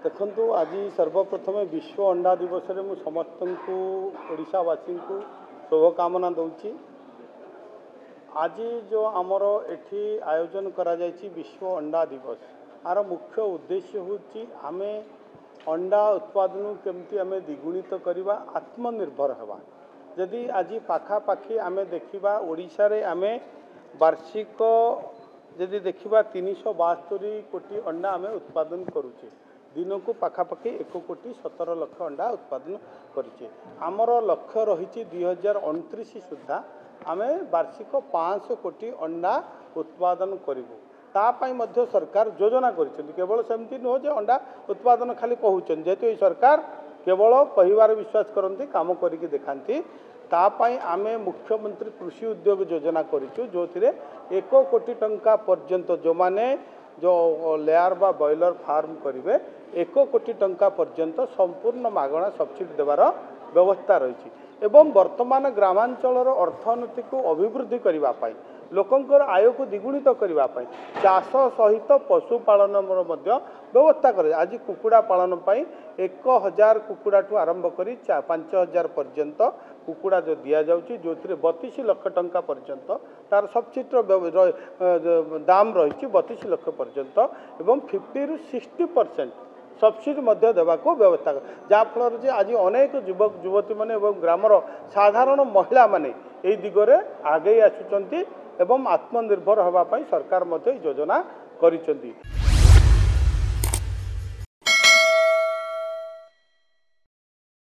देखु आज सर्वप्रथम विश्व अंडा दिवस रे मु समस्त ओडावासी को शुभकामना दूची। आज जो आमर एठी आयोजन करा जायछि विश्व अंडा दिवस आर मुख्य उद्देश्य होची आमे अंडा उत्पादन केमती आमे द्विगुणित करवा आत्मनिर्भर हवा। जदि आज पाखापाखि आमे देखिबा ओडिशा रे आमे वार्षिक जदि देखिबा 372 कोटी अंडा आमे उत्पादन करूचे। दिन को पाखापाखि 1,17,00,000 अंडा उत्पादन करुचे। आमर लक्ष्य रही 2029 सुधा आमे वार्षिक 500 कोटी अंडा उत्पादन करूँ। तापाई मध्य सरकार योजना करिसेंती। केवल सेमती नुह जे अंडा उत्पादन खाली कहउछन, जेहेतु ये सरकार केवल कहिबार विश्वास करती काम करिके देखांती। तापाई आमे मुख्यमंत्री कृषि उद्योग योजना करिछु, जो थिरे 1 कोटी टंका पर्यंत जो माने जो लेयर बा बॉयलर फार्म करेंगे 1 कोटी टंका पर्यंत संपूर्ण मागणा सब्सिडी देवार व्यवस्था रही। एवं वर्तमान ग्रामांचल अर्थनीति को अभिवृद्धि करने लोकंर आय को द्विगुणित करने चाष सहित पशुपालन व्यवस्था कर। आज कुकुड़ा पालन 1000 कुकुड़ा ठू आरंभ कर 5000 पर्यंत कुकुड़ा जो दि जाऊँगी, जो 32 लाख टंका पर्यंत तार सब्सिडी दाम रही 32 लाख पर्यंत एवं 50 ରୁ 60% सब्सिडी देवाको व्यवस्था कर। जहाँफल आज अनेक युवक युवती मैंने ग्रामर साधारण महिला माने यही दिगरे आगे आसुचंती एवं आत्मनिर्भर होगापाई सरकार योजना करिसेंती।